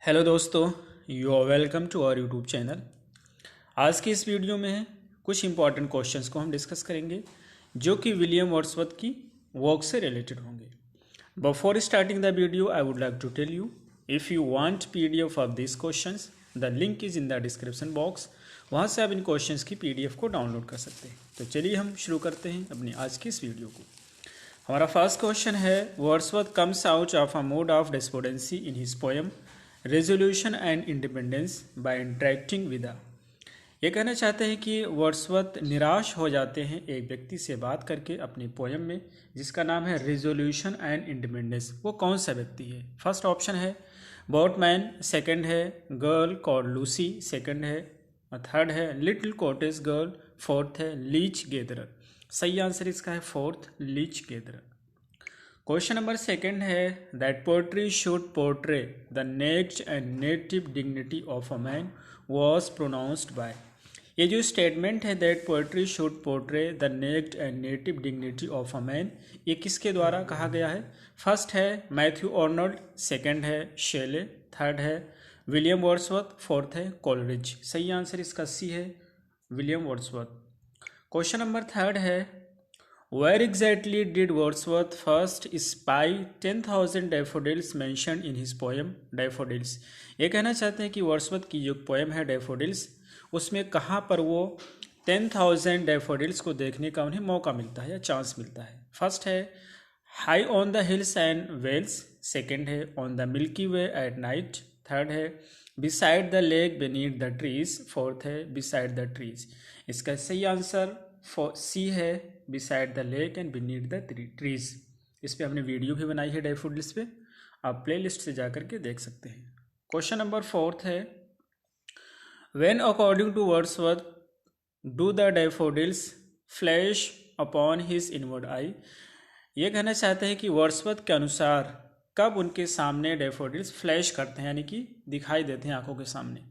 Hello दोस्तों, you are welcome to our YouTube channel. आज की इस वीडियो में कुछ इंपॉर्टेंट क्वेश्चंस को हम डिस्कस करेंगे जो कि विलियम वर्ड्सवर्थ की वर्क से रिलेटेड होंगे। Before starting the video I would like to tell you, if you want PDF of this questions, the link is in the description box. वहाँ से आप इन क्वेश्चंस की पीडीएफ को डाउनलोड कर सकते हैं। तो चलिए हम शुरू करते हैं अपनी आज की इस वीडियो को। हमारा फर्स्ट क्वेश्चन है, Wordsworth comes out of a mode of despondency in his poem resolution and independence by interacting with a. ये कहना चाहते हैं कि वर्ड्सवर्थ निराश हो जाते हैं एक व्यक्ति से बात करके अपने पोएम में, जिसका नाम है रेजोल्यूशन एंड इंडिपेंडेंस। वो कौन सा व्यक्ति है? फर्स्ट ऑप्शन है बोटमैन, सेकंड है गर्ल कॉल्ड लूसी, सेकंड है थर्ड है लिटिल कॉटेज गर्ल, फोर्थ है लीच गेदरर। सही आंसर इसका है fourth, leech gatherer. Question number second है, that poetry should portray the naked and native dignity of a man was pronounced by. ये जो statement है that poetry should portray the naked and native dignity of a man, ये किसके द्वारा कहा गया है? फर्स्ट है मैथ्यू आर्नल्ड, सेकंड है शेले, थर्ड है विलियम वर्ड्सवर्थ, फोर्थ है कोलरिज। सही आंसर इसका सी है, William Wordsworth. Question number third है, Where exactly did Wordsworth first spy 10,000 daffodils mentioned in his poem Daffodils? ये कहना चाहते हैं कि वर्ड्सवर्थ की जो पोएम है डैफोडिल्स, उसमें कहाँ पर वो 10,000 डैफोडिल्स को देखने का उन्हें मौका मिलता है या चांस मिलता है। फर्स्ट है high on the hills and vales, second है on the Milky Way at night, third है beside the lake beneath the trees, fourth है बिसाइड द ट्रीज। इसका सही आंसर सी है, beside the lake and beneath the trees. इस पे हमने video भी बनाई है डैफोडिल्स पे, आप प्लेलिस्ट से जाकर के देख सकते हैं। क्वेश्चन नंबर फोर्थ है, when according to Wordsworth do the daffodils flash upon his inward eye. ये कहना चाहते हैं कि वर्ड्सवर्थ के अनुसार कब उनके सामने डैफोडिल्स फ्लैश करते हैं, यानी कि दिखाई देते हैं आंखों के सामने।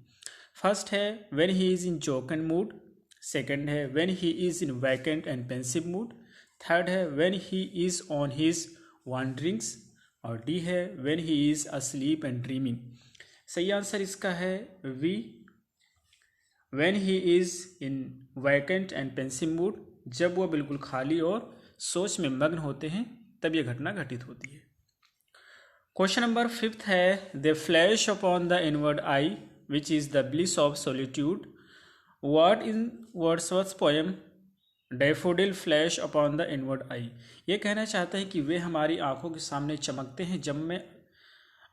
फर्स्ट है when he is in jocund mood, second है when he is in vacant and pensive mood, third है when he is on his wanderings, और डी है when he is asleep and dreaming. सही आंसर इसका है B, when he is in vacant and pensive mood. जब वह बिल्कुल खाली और सोच में मग्न होते हैं तब यह घटना घटित होती है। क्वेश्चन नंबर फिफ्थ है, दे flash upon the inward I which is the bliss of solitude. What in Wordsworth's poem daffodil flash upon the inward eye. ये कहना चाहते हैं कि वे हमारी आंखों के सामने चमकते हैं जब मैं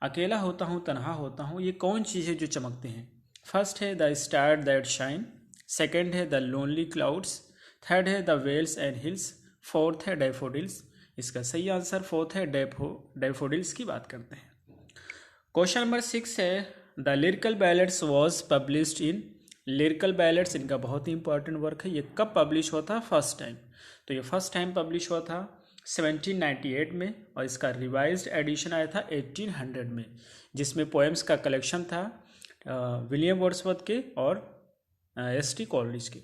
अकेला होता हूँ, तन्हा होता हूँ। ये कौन चीज़ है जो चमकते हैं? फर्स्ट है the star that shine, second है द लोनली क्लाउड्स, थर्ड है the vales and hills, fourth है डैफोडिल्स। इसका सही आंसर फोर्थ है, डैफोडिल्स की बात करते हैं। क्वेश्चन नंबर सिक्स है, the lyrical ballads was published in. Lyrical ballads इनका बहुत ही इंपॉर्टेंट वर्क है। ये कब पब्लिश हुआ था? First time. तो ये फर्स्ट टाइम पब्लिश हुआ था 1798 में, और इसका रिवाइज्ड एडिशन आया था 1800 में, जिसमें पोएम्स का कलेक्शन था विलियम वर्ड्सवर्थ के और एस.टी. कोलरिज के।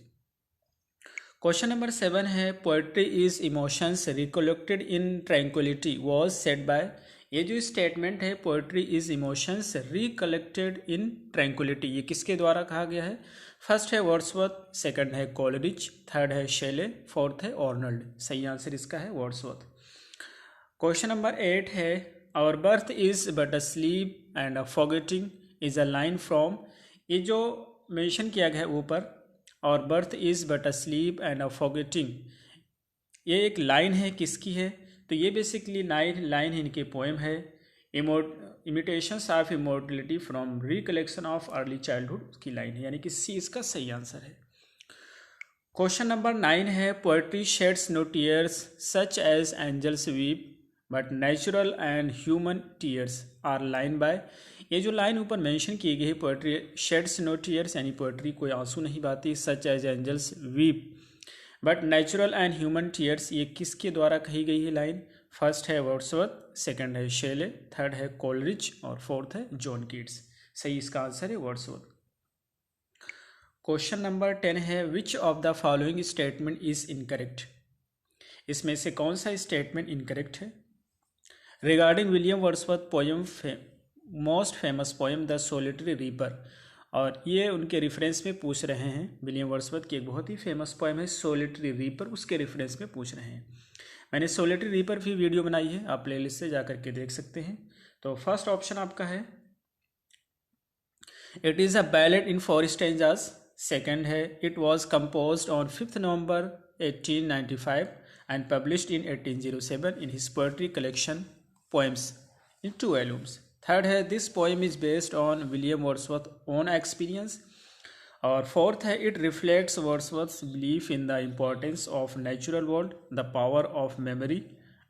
क्वेश्चन नंबर 7 है, poetry is emotions recollected in tranquillity was said by. ये जो स्टेटमेंट है poetry is emotions recollected in tranquillity, ये किसके द्वारा कहा गया है? फर्स्ट है वर्ड्सवर्थ, सेकंड है कोलरिज, थर्ड है शेले, फोर्थ है आर्नल्ड। सही आंसर इसका है वर्ड्सवर्थ। क्वेश्चन नंबर 8 है, our birth is but a sleep and a forgetting is a line from. ये जो मेंशन किया गया है ऊपर, our birth is but a sleep and a forgetting, ये एक लाइन है, किसकी है? तो ये बेसिकली लाइन इनके पोएम है imitations of immortality from recollection of early childhood की लाइन है, यानी कि सी इसका सही आंसर है। क्वेश्चन नंबर 9 है, poetry sheds no tears such as angels weep but natural and human tears are line by. ये जो लाइन ऊपर मेंशन की गई है, पोएट्री शेड्स नो टीयर्स, यानी पोएट्री कोई आंसू नहीं बहाती, such as angels weep but natural and human tears, ये किसके द्वारा कही गई है लाइन? फर्स्ट है वर्ड्सवर्थ, सेकंड है शेले, थर्ड है कोलरिज और फोर्थ है जॉन कीट्स। सही इसका आंसर है वर्ड्सवर्थ। क्वेश्चन नंबर 10 है, which of the following statement is incorrect. इसमें से कौन सा स्टेटमेंट इनकरेक्ट है? Regarding William Wordsworth poem most famous poem the solitary reaper, और ये उनके रेफरेंस में पूछ रहे हैं। विलियम वर्ड्सवर्थ की एक बहुत ही फेमस पोएम है सोलिटरी रीपर, उसके रेफरेंस में पूछ रहे हैं। मैंने सोलिटरी रीपर भी वीडियो बनाई है, आप प्लेलिस्ट से जा करके देख सकते हैं। तो फर्स्ट ऑप्शन आपका है it is a ballad in 4 stanzas. Second है it was compose on 5 November 1895 and published in 1807 in his poetry collection poems in 2 volumes. Third है this poem is based on William Wordsworth own experience. और fourth है it reflects Wordsworth's belief in the importance of natural world, the power of memory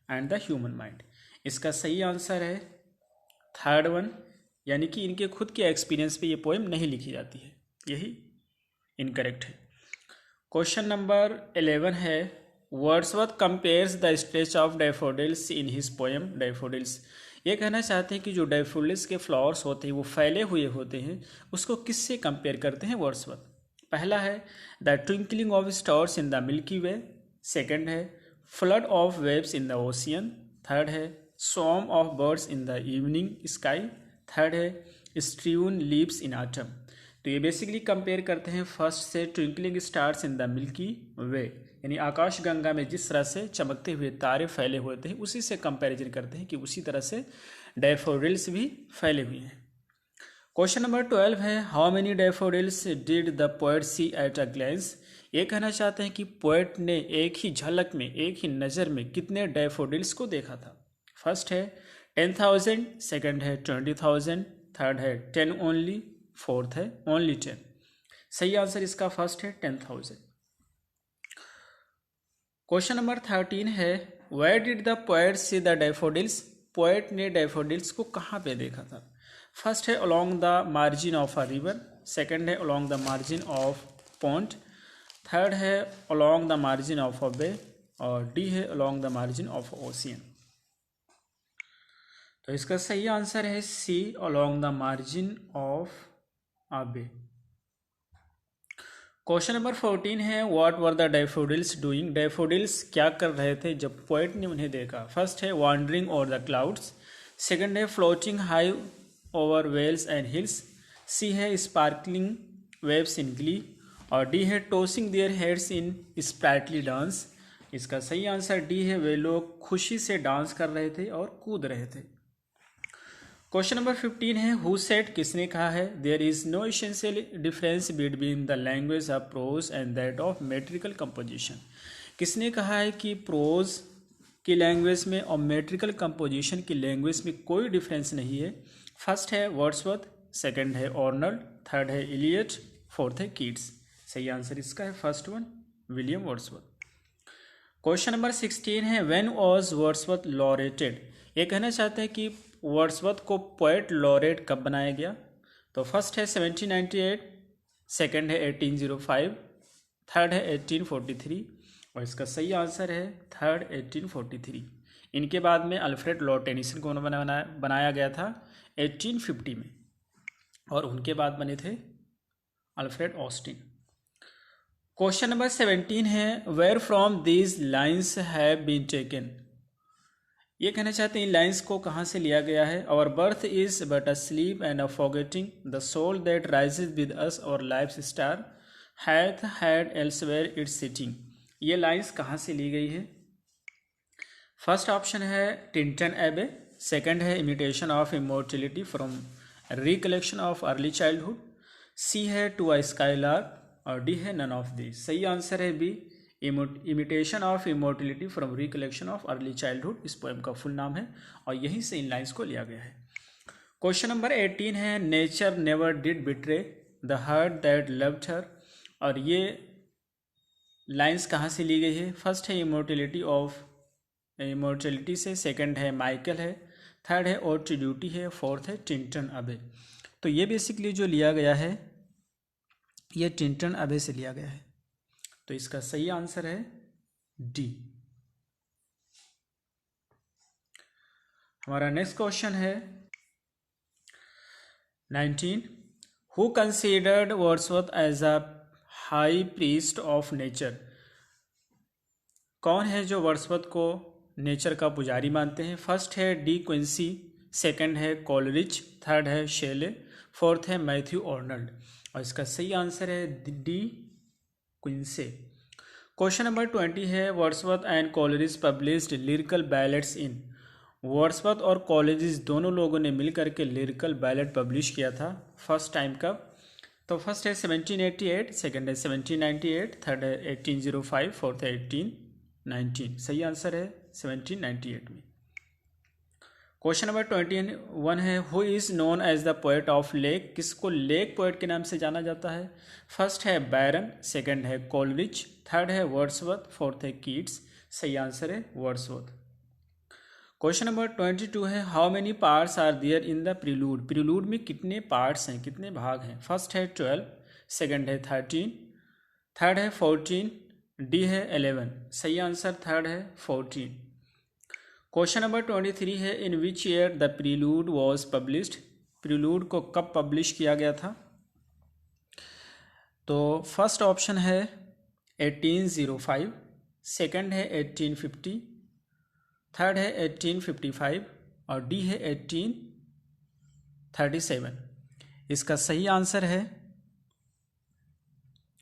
and the human mind. इसका सही answer है third one, यानी कि इनके खुद के एक्सपीरियंस पे ये पोएम नहीं लिखी जाती है, यही इनकरेक्ट है। क्वेश्चन नंबर 11 है Wordsworth compares the stretch of daffodils in his poem daffodils. ये कहना चाहते हैं कि जो डैफोडिल्स के फ्लावर्स होते हैं वो फैले हुए होते हैं, उसको किससे कंपेयर करते हैं वर्ड्सवर्थ। पहला है the twinkling of stars in the Milky Way. Second है flood of waves in the ocean. Third है swarm of birds in the evening sky. Third है स्ट्रीवन लीव्स इन ऑटम। तो ये बेसिकली कंपेयर करते हैं first से twinkling stars in the Milky Way, यानी आकाश गंगा में जिस तरह से चमकते हुए तारे फैले होते हैं उसी से कंपैरिजन करते हैं कि उसी तरह से डैफोडिल्स भी फैले हुए हैं। क्वेश्चन नंबर 12 है how many daffodils did the poet see at a glance. ये कहना चाहते हैं कि पोएट ने एक ही झलक में, एक ही नज़र में कितने डैफोडिल्स को देखा था। फर्स्ट है 10,000, सेकेंड है 20,000, थर्ड है 10 ओनली, फोर्थ है ओनली 10। सही आंसर इसका फर्स्ट है 10,000। क्वेश्चन नंबर 13 है where did the poet see the daffodils. Poet ने डैफोडिल्स को कहाँ पे देखा था। फर्स्ट है along the margin of a river, second है along the margin of pond, third है along the margin of a bay, और डी है along the margin of ocean. तो इसका सही आंसर है C along the margin of a bay. Question number 14 है what were the daffodils doing. Daffodils क्या कर रहे थे जब पोएट ने उन्हें देखा। फर्स्ट है wandering over the clouds, second है floating high over vales and hills, C है स्पार्कलिंग वेव्स इन ग्ली, और डी है tossing their heads in sprightly dance. इसका सही आंसर डी है, वे लोग खुशी से डांस कर रहे थे और कूद रहे थे। क्वेश्चन नंबर 15 है हु सेड, किसने कहा है there is no essential difference between the language of prose and that of metrical composition. किसने कहा है कि प्रोज की लैंग्वेज में और मेट्रिकल कंपोजिशन की लैंग्वेज में कोई डिफरेंस नहीं है। फर्स्ट है वर्ड्सवर्थ, सेकंड है ऑर्नल्ड, थर्ड है इलियट, फोर्थ है कीट्स। सही आंसर इसका है first one William Wordsworth. Question number 16 है व्हेन वाज वर्ड्सवर्थ लॉरेटेड। ये कहना चाहते हैं कि वर्ड्सवर्थ को पोएट लॉरेट कब बनाया गया। तो फर्स्ट है 1798, सेकंड है 1805, थर्ड है 1843, और इसका सही आंसर है थर्ड 1843। इनके बाद में अल्फ्रेड लॉर्ड टेनिसन को बनाया गया था 1850 में, और उनके बाद बने थे अल्फ्रेड ऑस्टिन। क्वेश्चन नंबर 17 है where from these lines have been taken. ये कहना चाहते हैं इन लाइन्स को कहाँ से लिया गया है। Our birth is but a sleep and a forgetting, the soul that rises with us our life star hath had elsewhere its setting. ये लाइन्स कहाँ से ली गई है। फर्स्ट ऑप्शन है टिंटन एबे, सेकंड है imitation of immortality from recollection of early childhood, C है to a skylark, और डी है नन ऑफ दिस। सही आंसर है B imitation of immortality from recollection of early childhood, इस poem का full नाम है, और यहीं से इन लाइन्स को लिया गया है। क्वेश्चन नंबर 18 है nature never did betray the heart that loved her, और ये लाइन्स कहाँ से ली गई है। फर्स्ट है इमोर्टलिटी से, सेकंड है माइकल है, थर्ड है और टू ड्यूटी है, फोर्थ है टिंटन अबे। तो ये बेसिकली जो लिया गया है ये टिंटन अबे से लिया गया है, तो इसका सही आंसर है डी। हमारा नेक्स्ट क्वेश्चन है 19 who considered Wordsworth as a high priest of nature. कौन है जो वर्ड्सवर्थ को नेचर का पुजारी मानते हैं। फर्स्ट है डी क्विंसी, सेकंड है कॉलरिज, थर्ड है शेले, फोर्थ है मैथ्यू आर्नल्ड। और इसका सही आंसर है डी क्विंसे। क्वेश्चन नंबर 20 है Wordsworth and Coleridge published lyrical ballads in. Wordsworth और कॉलरिज दोनों लोगों ने मिलकर के लिरिकल बैलेट पब्लिश किया था फर्स्ट टाइम कब? तो फर्स्ट है 1788, सेकंड है 1798, थर्ड है 1805, फोर्थ है 1819। सही आंसर है 1798 में। क्वेश्चन नंबर 21 है who is known as the poet of lake. किसको लेक पोएट के नाम से जाना जाता है? फर्स्ट है बैरन, सेकंड है कॉलरिज, थर्ड है वर्ड्सवर्थ, फोर्थ है कीट्स। सही आंसर है वर्ड्सवर्थ। क्वेश्चन नंबर 22 है how many parts are there in the Prelude. Prelude में कितने पार्ट्स हैं, कितने भाग हैं? फर्स्ट है 12, सेकंड है 13, थर्ड है 14, डी है 11। सही आंसर थर्ड है 14। क्वेश्चन नंबर 23 है in which year the prelude was published. Prelude को कब पब्लिश किया गया था? तो फर्स्ट ऑप्शन है 1805, सेकंड है 1850, थर्ड है 1855 और डी है 1837। इसका सही आंसर है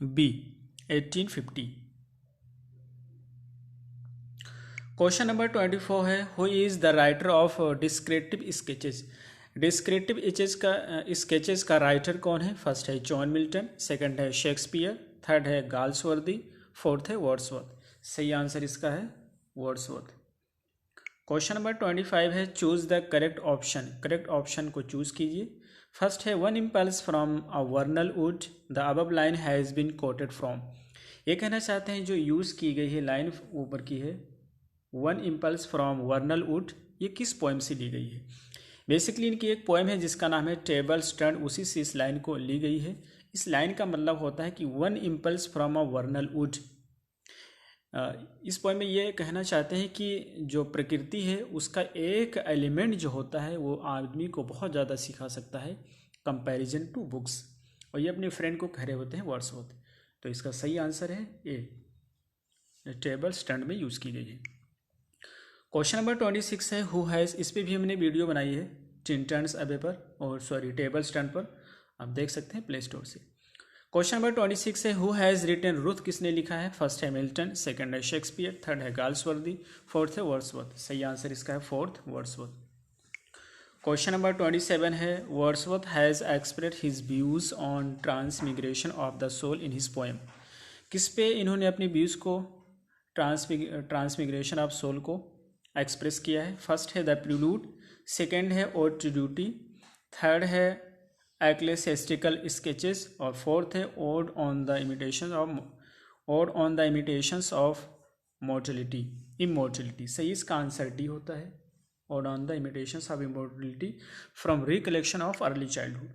बी 1850। क्वेश्चन नंबर 24 है who is the writer of descriptive sketches. Descriptive sketches का राइटर कौन है? फर्स्ट है जॉन मिल्टन, सेकंड है शेक्सपियर, थर्ड है गाल्सवर्दी, फोर्थ है वर्ड्सवर्थ। सही आंसर इसका है वर्ड्सवर्थ। क्वेश्चन नंबर 25 है choose the correct option. Correct option को चूज कीजिए। फर्स्ट है one impulse from a vernal wood the above line has been quoted from. ये कहना चाहते हैं जो यूज़ की गई है लाइन ऊपर की है वन इम्पल्स फ्रॉम वर्नल वुड, ये किस पोएम से ली गई है? बेसिकली इनकी एक पोएम है जिसका नाम है टेबल स्टैंड, उसी से इस लाइन को ली गई है। इस लाइन का मतलब होता है कि one impulse from a vernal would. इस पोएम में ये कहना चाहते हैं कि जो प्रकृति है उसका एक एलिमेंट जो होता है वो आदमी को बहुत ज़्यादा सिखा सकता है कंपैरिजन टू बुक्स। और ये अपने फ्रेंड को कह रहे होते हैं वर्ड्सवर्थ। तो इसका सही आंसर है ए, टेबल स्टैंड में यूज़ की गई है। क्वेश्चन नंबर 26 है हु हैज़। इस पर भी हमने वीडियो बनाई है टिंटन्स अबे पर और टेबल स्टैंड पर, आप देख सकते हैं प्ले स्टोर से। क्वेश्चन नंबर 26 है हु हैज़ रिटन रुथ। किसने लिखा है? फर्स्ट है मिल्टन, सेकंड है शेक्सपियर, थर्ड है गाल्सवर्दी, फोर्थ है वर्ड्सवर्थ। सही आंसर इसका है फोर्थ वर्ड्सवर्थ। क्वेश्चन नंबर 27 है Wordsworth has expressed his views on transmigration of the soul in his poem. किस पे इन्होंने अपनी व्यूज़ को ट्रांसमिग्रेशन ऑफ सोल को एक्सप्रेस किया है? फर्स्ट है द प्रीलूड, सेकंड है ओड टू ड्यूटी, थर्ड है एक्लेसियास्टिकल स्केचेस और फोर्थ है ode on the imitations of mortality immortality. सही इसका आंसर डी होता है ode on the imitations of immortality from recollection of early childhood.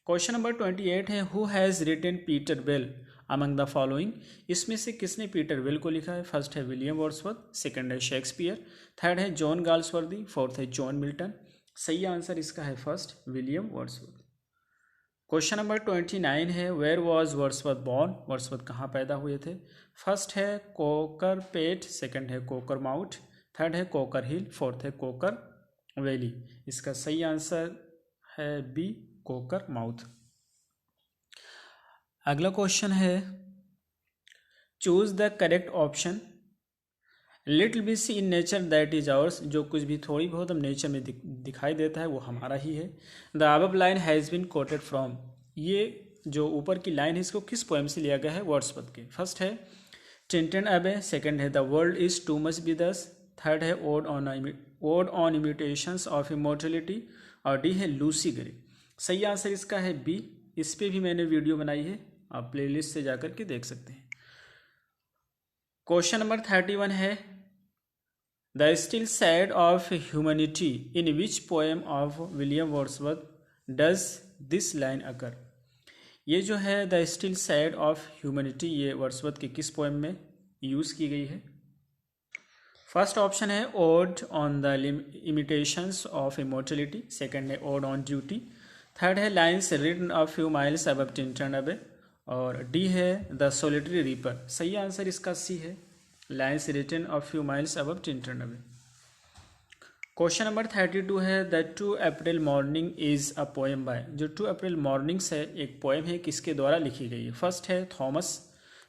Question number 28 है who has written Peter Bell among the following. इसमें से किसने Peter bell को लिखा है? फर्स्ट है विलियम वर्ड्सवर्थ, सेकंड है शेक्सपियर, थर्ड है जॉन गाल्सवर्दी, फोर्थ है जॉन मिल्टन। सही आंसर इसका है first William Wordsworth. Question number 29 है where was Wordsworth born. Wordsworth कहाँ पैदा हुए थे? फर्स्ट है कोकर पेट, सेकंड है कोकर माउथ, थर्ड है कोकर हिल, फोर्थ है कोकर वैली। इसका सही आंसर है बी कोकर माउथ। अगला क्वेश्चन है choose the correct option. Little be see in nature that is ours. जो कुछ भी थोड़ी बहुत हम नेचर में दिखाई देता है वो हमारा ही है। The above line has been quoted from. ये जो ऊपर की लाइन है इसको किस पोएम से लिया गया है? वर्ड्सवर्थ के। फर्स्ट है टिंटन अबे, सेकंड है the world is too much with us, third है ode on imitations of immortality और डी है लूसी ग्रे। सही आंसर इसका है बी। इस पर भी मैंने वीडियो बनाई है, आप प्लेलिस्ट से जाकर के देख सकते हैं। क्वेश्चन नंबर 31 है the still sad of humanity in which poem of William Wordsworth does this line occur. ये जो है the still sad of humanity ये वर्ड्सवर्थ के किस पोएम में यूज़ की गई है? फर्स्ट ऑप्शन है ode on the imitations of immortality, second है ओड ऑन ड्यूटी, थर्ड है lines written a few miles above Tintern Abbey और डी है द सोलिटरी रीपर। सही आंसर इसका सी है lines written a few miles above Tintern Abbey. Question number 32 है the 2 April morning is a poem by. जो 2 अप्रैल mornings है एक poem है, किसके द्वारा लिखी गई है? फर्स्ट है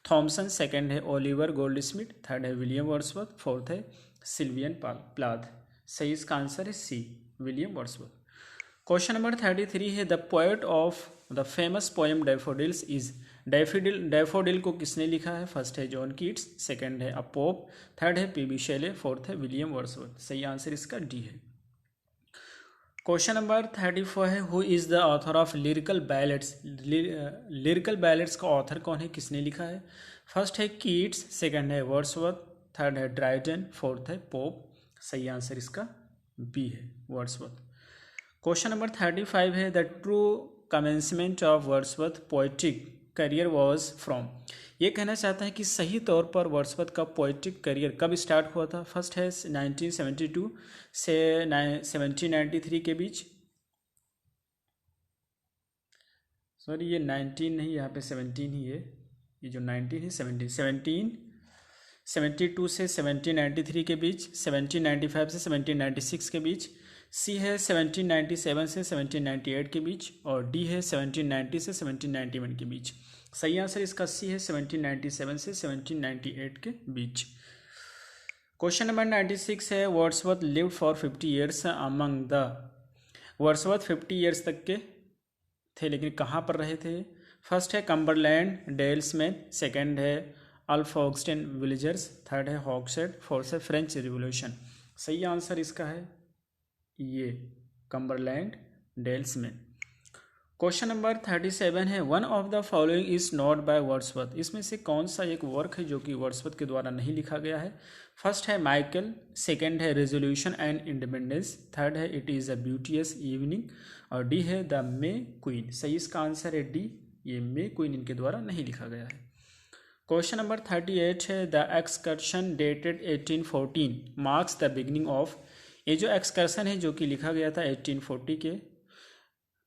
थॉमसन, सेकंड है ओलिवर गोल्डस्मिथ, थर्ड है विलियम वर्ड्सवर्थ, फोर्थ है सिल्वियन प्लाथ। सही इसका आंसर है सी, विलियम वर्ड्सवर्थ। क्वेश्चन नंबर 33 है the poet of the famous poem daffodils is. Daffodil को किसने लिखा है? फर्स्ट है जॉन कीट्स, सेकंड है पोप, थर्ड है पीबी शेले, फोर्थ है विलियम वर्ड्सवर्थ। सही आंसर इसका डी है। क्वेश्चन नंबर 34 है who is the author of lyrical ballads. Lyrical ballads का ऑथर कौन है, किसने लिखा है? फर्स्ट है कीट्स, सेकंड है वर्ड्सवर्थ, थर्ड है ड्राइटन, फोर्थ है पोप। सही आंसर इसका बी है, वर्ड्सवर्थ। क्वेश्चन नंबर 35 है the true commencement of Wordsworth poetic career was from. ये कहना चाहता है कि सही तौर पर वर्ड्सवर्थ का पोएट्रिक करियर कब स्टार्ट हुआ था? फर्स्ट है 1972 से 1793 के बीच। सॉरी ये 19 नहीं, यहाँ पे 17 ही है, ये जो 19 है 1772 से 1793 के बीच, 1795 से 1796 के बीच। सी है 1797 से 1798 के बीच, और डी है 1790 से 1791 के बीच। सही आंसर इसका सी है 1797 से 1798 के बीच। क्वेश्चन नंबर 96 है Wordsworth lived for 50 years among the. Wordsworth 50 years तक के थे, लेकिन कहाँ पर रहे थे? फर्स्ट है कम्बरलैंड डेल्समैन, सेकंड है अल्फॉक्सटन विलेजर्स, थर्ड है हॉक्सेट, फोर्थ है फ्रेंच रिवॉल्यूशन। सही आंसर इसका है ये कम्बरलैंड डेल्समैन। क्वेश्चन नंबर 37 है one of the following is not by Wordsworth. इसमें से कौन सा एक वर्क है जो कि वर्ड्सवर्थ के द्वारा नहीं लिखा गया है? फर्स्ट है माइकल, सेकंड है रेजोल्यूशन एंड इंडिपेंडेंस, थर्ड है इट इज़ अ ब्यूटियस इवनिंग, और डी है द मे क्वीन। सही इसका आंसर है डी, ये मे क्वीन इनके द्वारा नहीं लिखा गया है। क्वेश्चन नंबर 38 है the excursion dated 1814 marks the beginning of. ये जो एक्सकर्शन है जो कि लिखा गया था 1840 के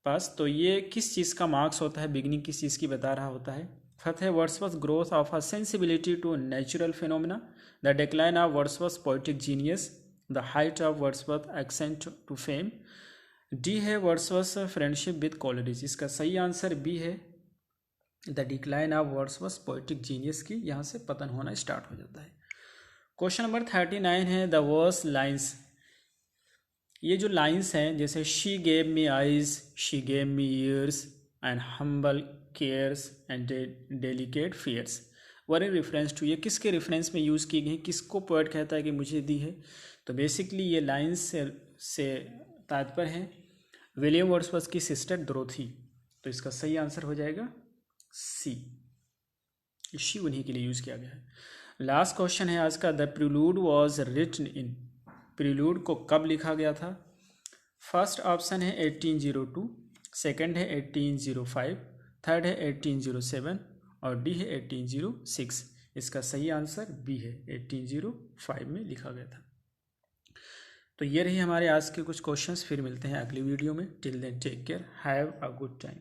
पास, तो ये किस चीज़ का मार्क्स होता है, बिगिनिंग किस चीज़ की बता रहा होता है? फर्स्ट है Wordsworth growth of a sensibility to natural phenomena, the decline of Wordsworth poetic genius, the height of Wordsworth ascent to fame, D है वर्ड्सवर्थ फ्रेंडशिप विद कॉलेज। इसका सही आंसर बी है, the decline of Wordsworth poetic genius की यहाँ से पतन होना start हो जाता है। क्वेश्चन नंबर 39 है द वर्स लाइन्स। ये जो लाइन्स हैं जैसे she gave me eyes, she gave me ears and humble cares and delicate fears were in reference to. ये किसके रेफरेंस में यूज़ की गई, किसको पोएट कहता है कि मुझे दी है? तो बेसिकली ये लाइन्स से तात्पर्य है विलियम वर्ड्सवर्थ की सिस्टर डोरोथी। तो इसका सही आंसर हो जाएगा सी, शी उन्हीं के लिए यूज़ किया गया है। लास्ट क्वेश्चन है आज का the prelude was written in. Prelude को कब लिखा गया था? फर्स्ट ऑप्शन है 1802, सेकंड है 1805, थर्ड है 1807 और डी है 1806। इसका सही आंसर बी है, 1805 में लिखा गया था। तो ये रही हमारे आज के कुछ क्वेश्चंस। फिर मिलते हैं अगली वीडियो में। Till then take care, have a good time.